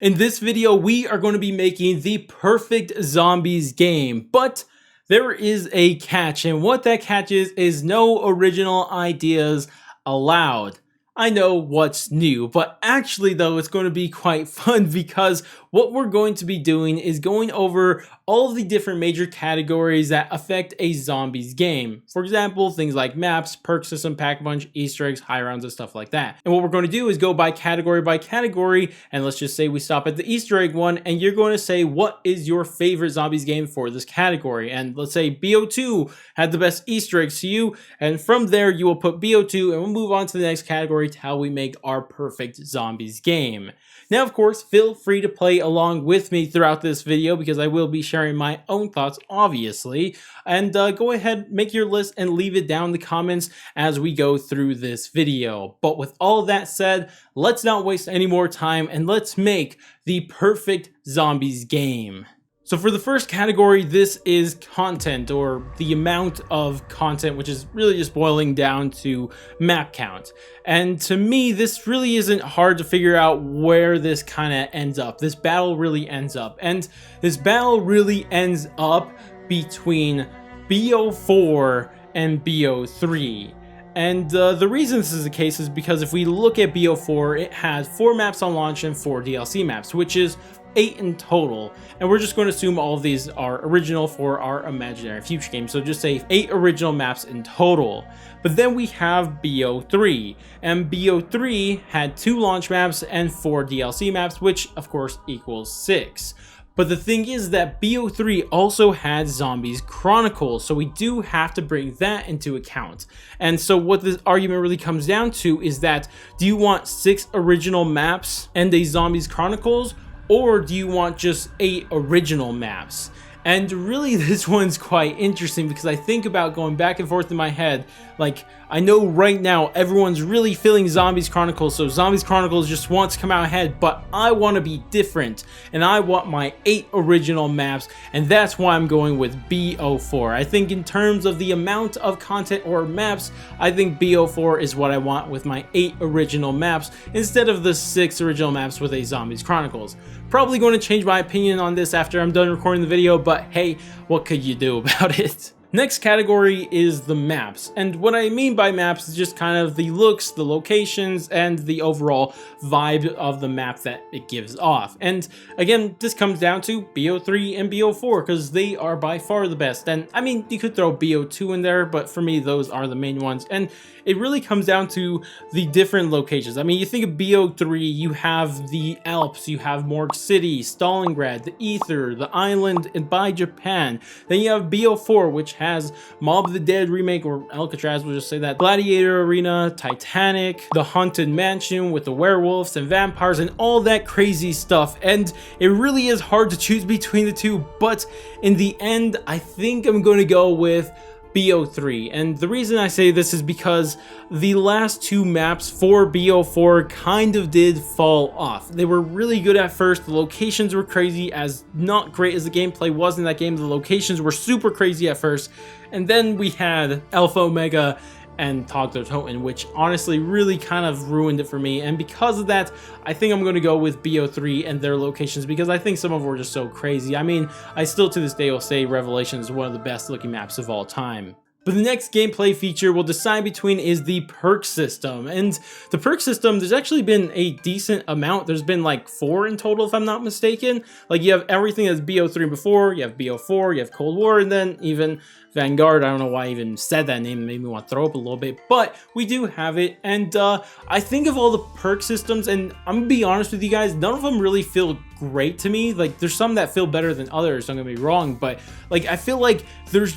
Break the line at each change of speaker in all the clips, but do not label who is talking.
In this video, we are going to be making the perfect zombies game, but there is a catch, and what that catch is no original ideas allowed. I know what's new, but actually though, it's going to be quite fun because what we're going to be doing is going over all of the different major categories that affect a zombies game. For example, things like maps, perk system, pack punch, Easter eggs, high rounds, and stuff like that. And what we're going to do is go by category, and let's just say we stop at the Easter egg one, and you're going to say what is your favorite zombies game for this category. And let's say BO2 had the best Easter eggs to you, and from there you will put BO2, and we'll move on to the next category to how we make our perfect zombies game. Now, of course, feel free to play along with me throughout this video because I will be sharing my own thoughts, obviously. And go ahead, make your list and leave it down in the comments as we go through this video. But with all that said, let's not waste any more time and let's make the perfect zombies game. So for the first category, this is content, or the amount of content, which is really just boiling down to map count. And to me, this really isn't hard to figure out where this kind of ends up. This battle really ends up. And this battle really ends up between BO4 and BO3. And the reason this is the case is because if we look at BO4, it has 4 maps on launch and 4 DLC maps, which is 8 in total, and we're just going to assume all of these are original for our imaginary future game, so just say 8 original maps in total. But then we have BO3, and BO3 had 2 launch maps and 4 DLC maps, which of course equals 6. But the thing is that BO3 also had Zombies Chronicles, so we do have to bring that into account. And so what this argument really comes down to is that, do you want 6 original maps and a Zombies Chronicles, or do you want just 8 original maps? And really this one's quite interesting because I think about going back and forth in my head. Like, I know right now everyone's really feeling Zombies Chronicles, so Zombies Chronicles just wants to come out ahead, but I want to be different and I want my 8 original maps, and that's why I'm going with BO4. I think in terms of the amount of content or maps, I think BO4 is what I want with my 8 original maps instead of the 6 original maps with a Zombies Chronicles. Probably going to change my opinion on this after I'm done recording the video, but hey, what could you do about it? Next category is the maps, and what I mean by maps is just kind of the looks, the locations, and the overall vibe of the map that it gives off. And again, this comes down to BO3 and BO4 because they are by far the best. And I mean, you could throw BO2 in there, but for me, those are the main ones. And it really comes down to the different locations. I mean, you think of BO3, you have the Alps, you have Morgue City, Stalingrad, the Ether, the island, and by Japan. Then you have BO4, which has Mob of the Dead remake, or Alcatraz, we'll just say that, Gladiator Arena, Titanic, the Haunted Mansion with the werewolves and vampires and all that crazy stuff. And it really is hard to choose between the two, but in the end, I think I'm going to go with BO3, and the reason I say this is because the last 2 maps for BO4 kind of did fall off. They were really good at first, the locations were crazy, as not great as the gameplay was in that game, the locations were super crazy at first, and then we had Alpha Omega and Toddler Toten, which honestly really kind of ruined it for me. And because of that, I think I'm going to go with BO3 and their locations because I think some of them were just so crazy. I mean, I still to this day will say Revelation is one of the best looking maps of all time. But the next gameplay feature we'll decide between is the perk system. And the perk system, there's actually been a decent amount. There's been like 4 in total, if I'm not mistaken. Like, you have everything that's BO3 before, you have BO4, you have Cold War, and then even Vanguard. I don't know why I even said that name. It made me want to throw up a little bit, but we do have it. And I think of all the perk systems, and I'm gonna be honest with you guys, none of them really feel great to me. Like, there's some that feel better than others, don't get me wrong, but like, I feel like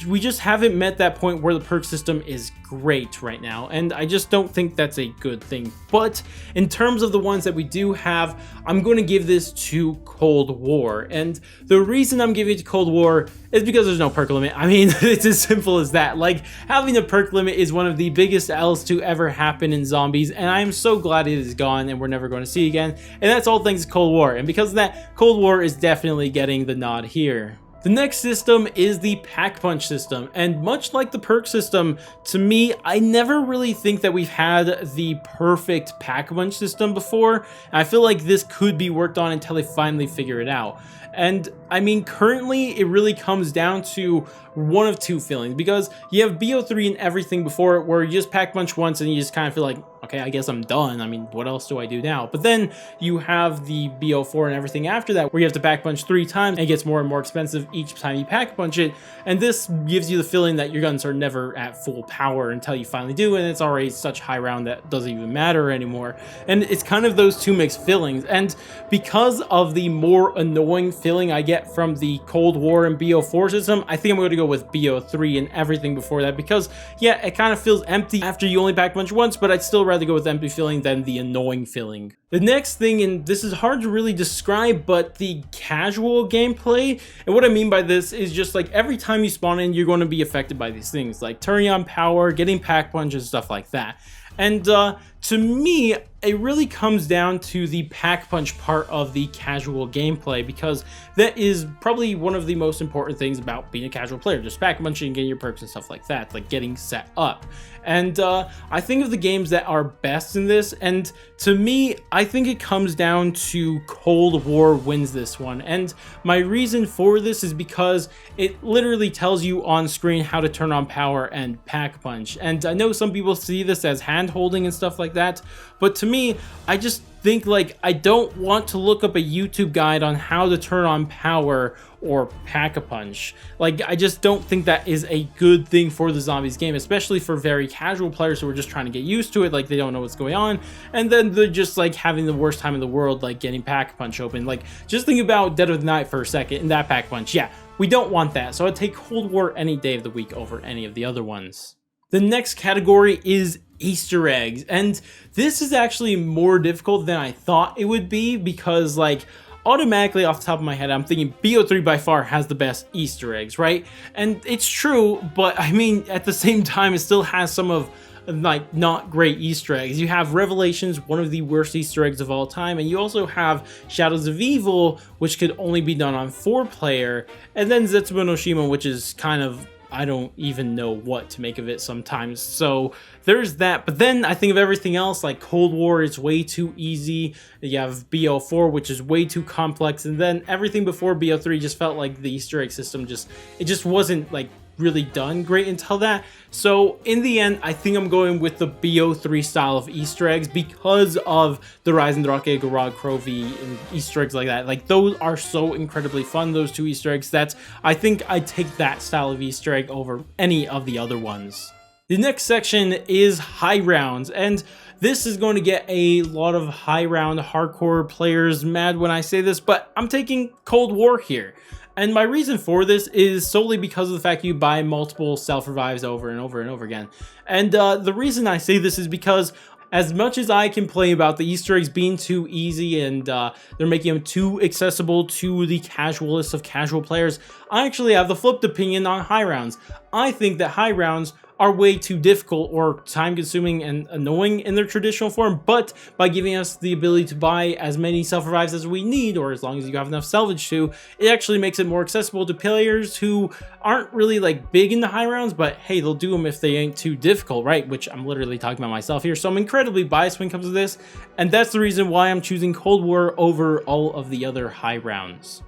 we just haven't met that point where the perk system is great right now, and I just don't think that's a good thing. But in terms of the ones that we do have, I'm going to give this to Cold War, and the reason I'm giving it to Cold War is because there's no perk limit. I mean, it's as simple as that. Like, having a perk limit is one of the biggest L's to ever happen in zombies, and I'm so glad it is gone and we're never going to see it again, and that's all thanks to Cold War. And because of that, Cold War is definitely getting the nod here. The next system is the Pack Punch system, and much like the perk system, to me, I never really think that we've had the perfect Pack Punch system before, and I feel like this could be worked on until they finally figure it out. And I mean, currently, it really comes down to one of two feelings, because you have BO3 and everything before it, where you just Pack Punch once and you just kind of feel like, okay, I guess I'm done. I mean, what else do I do now? But then you have the BO4 and everything after that, where you have to Pack Punch 3 times, and it gets more and more expensive each time you Pack Punch it. And this gives you the feeling that your guns are never at full power until you finally do, and it's already such high round that doesn't even matter anymore. And it's kind of those two mixed feelings. And because of the more annoying feeling I get from the Cold War and BO4 system, I think I'm going to go with BO3 and everything before that, because yeah, it kind of feels empty after you only Pack Punch once, but I'd still rather go with the empty feeling than the annoying feeling. The next thing, and this is hard to really describe, but the casual gameplay, and what I mean by this is just like every time you spawn in, you're going to be affected by these things, like turning on power, getting Pack Punch, and stuff like that. And to me, it really comes down to the Pack Punch part of the casual gameplay, because that is probably one of the most important things about being a casual player, just Pack Punching, getting your perks and stuff like that, like getting set up. And I think of the games that are best in this, and to me, I think it comes down to Cold War wins this one. And my reason for this is because it literally tells you on screen how to turn on power and Pack Punch. And I know some people see this as hand holding and stuff like that, but to me, I just think like I don't want to look up a YouTube guide on how to turn on power or Pack a Punch. Like, I just don't think that is a good thing for the zombies game, especially for very casual players who are just trying to get used to it, like they don't know what's going on, and then they're just like having the worst time in the world, like getting Pack a Punch open. Like, just think about Dead of the Night for a second and that Pack a Punch. Yeah, we don't want that, so I'd take Cold War any day of the week over any of the other ones. The next category is Easter eggs, and this is actually more difficult than I thought it would be, because like automatically off the top of my head I'm thinking BO3 by far has the best Easter eggs, right? And it's true, but I mean at the same time it still has some of like not great Easter eggs. You have Revelations, one of the worst Easter eggs of all time, and you also have Shadows of Evil, which could only be done on 4-player, and then Zetsubo no Shima, which is kind of, I don't even know what to make of it sometimes. So there's that. But then I think of everything else, like Cold War is way too easy. You have BO4, which is way too complex. And then everything before BO3 just felt like the Easter egg system it just wasn't like really done great until that. So in the end, I think I'm going with the BO3 style of Easter eggs because of the Ryzen Drake, Garag, Krovi, and Easter eggs like that. Like, those are so incredibly fun, those two Easter eggs, that I think I'd take that style of Easter egg over any of the other ones. The next section is high rounds, and this is going to get a lot of high round hardcore players mad when I say this, but I'm taking Cold War here. And my reason for this is solely because of the fact you buy multiple self-revives over and over and over again. And the reason I say this is because as much as I complain about the Easter eggs being too easy and they're making them too accessible to the casualist of casual players, I actually have the flipped opinion on high rounds. I think that high rounds are way too difficult or time-consuming and annoying in their traditional form, but by giving us the ability to buy as many self-revives as we need, or as long as you have enough salvage to, it actually makes it more accessible to players who aren't really like big into high rounds, but hey, they'll do them if they ain't too difficult, right? Which I'm literally talking about myself here, so I'm incredibly biased when it comes to this, and that's the reason why I'm choosing Cold War over all of the other high rounds.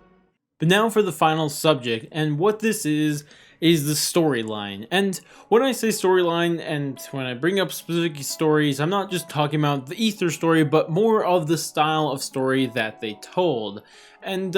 But now for the final subject, and what this is the storyline. And when I say storyline, and when I bring up specific stories, I'm not just talking about the Ether story, but more of the style of story that they told. And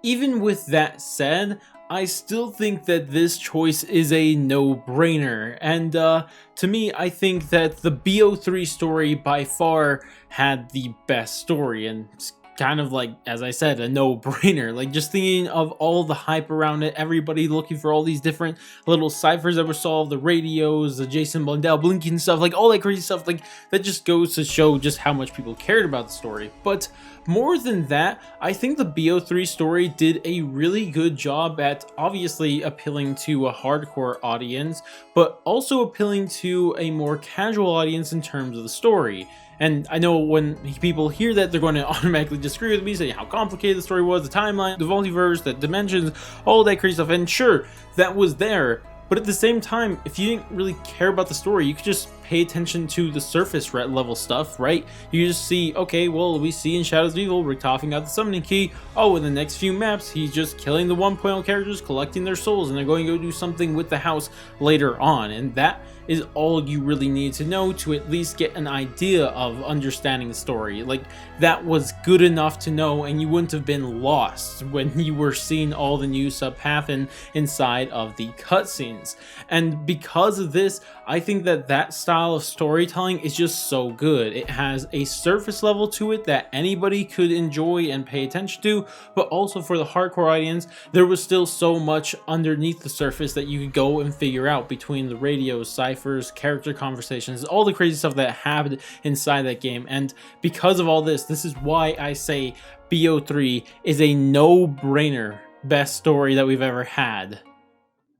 even with that said, I still think that this choice is a no-brainer. And to me, I think that the BO3 story by far had the best story, and it's kind of like, as I said, a no-brainer. Like, just thinking of all the hype around it, everybody looking for all these different little ciphers that were solved, the radios, the Jason Blundell blinking stuff, like all that crazy stuff, like that just goes to show just how much people cared about the story. But more than that, I think the BO3 story did a really good job at obviously appealing to a hardcore audience, but also appealing to a more casual audience in terms of the story. And I know when people hear that, they're going to automatically disagree with me, saying how complicated the story was, the timeline, the multiverse, the dimensions, all that crazy stuff. And sure, that was there. But at the same time, if you didn't really care about the story, you could just pay attention to the surface level stuff, right? You just see, okay, well, we see in Shadows of Evil, Richtofen got the summoning key. Oh, in the next few maps, he's just killing the 1.0 characters, collecting their souls, and they're going to go do something with the house later on. And that is all you really need to know to at least get an idea of understanding the story. Like, that was good enough to know, and you wouldn't have been lost when you were seeing all the new stuff happen inside of the cutscenes. And because of this, I think that that style of storytelling is just so good. It has a surface level to it that anybody could enjoy and pay attention to, but also for the hardcore audience, there was still so much underneath the surface that you could go and figure out between the radios, ciphers, character conversations, all the crazy stuff that happened inside that game. And because of all this is why I say BO3 is a no-brainer best story that we've ever had.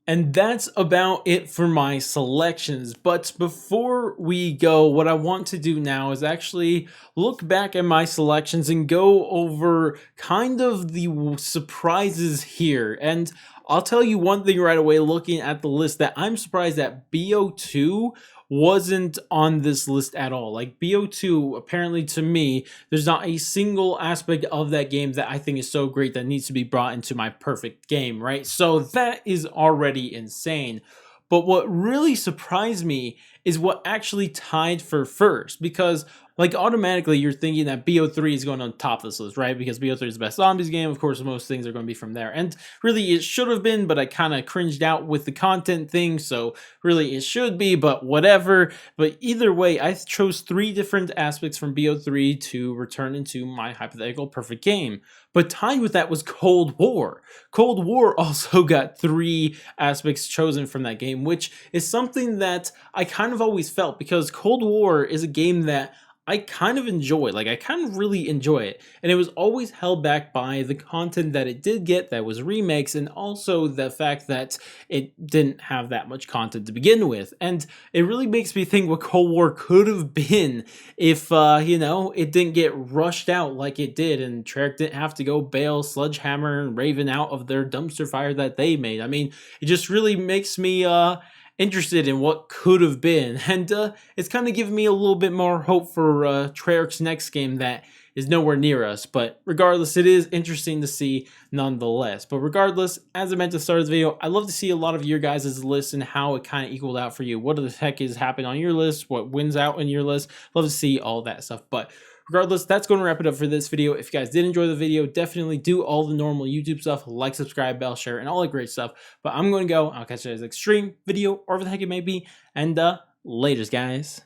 And that's about it for my selections. But before we go, what I want to do now is actually look back at my selections and go over kind of the surprises here. And I'll tell you one thing right away, looking at the list, that I'm surprised that BO2 wasn't on this list at all. Like, BO2, apparently to me, there's not a single aspect of that game that I think is so great that needs to be brought into my perfect game, right? So that is already insane. But what really surprised me is what actually tied for first, because like automatically you're thinking that BO3 is going on top of this list, right? Because BO3 is the best zombies game. Of course, most things are going to be from there. And really it should have been, but I kind of cringed out with the content thing. So really it should be, but whatever. But either way, I chose 3 different aspects from BO3 to return into my hypothetical perfect game. But tied with that was Cold War. Cold War also got 3 aspects chosen from that game, which is something that I kind of always felt, because Cold War is a game that I kind of enjoy. Like, I kind of really enjoy it. And it was always held back by the content that it did get that was remakes, and also the fact that it didn't have that much content to begin with. And it really makes me think what Cold War could have been if, you know, it didn't get rushed out like it did, and Treyarch didn't have to go bail Sledgehammer and Raven out of their dumpster fire that they made. I mean, it just really makes me, interested in what could have been, and it's kind of giving me a little bit more hope for Treyarch's next game that is nowhere near us. But regardless, it is interesting to see nonetheless. But regardless, as I mentioned at the start of the video, I love to see a lot of your guys' lists and how it kind of equaled out for you. What the heck is happening on your list? What wins out in your list? Love to see all that stuff. But regardless, that's going to wrap it up for this video. If you guys did enjoy the video, definitely do all the normal YouTube stuff, like, subscribe, bell, share, and all that great stuff. But I'm going to go. I'll catch you guys next stream, video, or whatever the heck it may be. And laters, guys.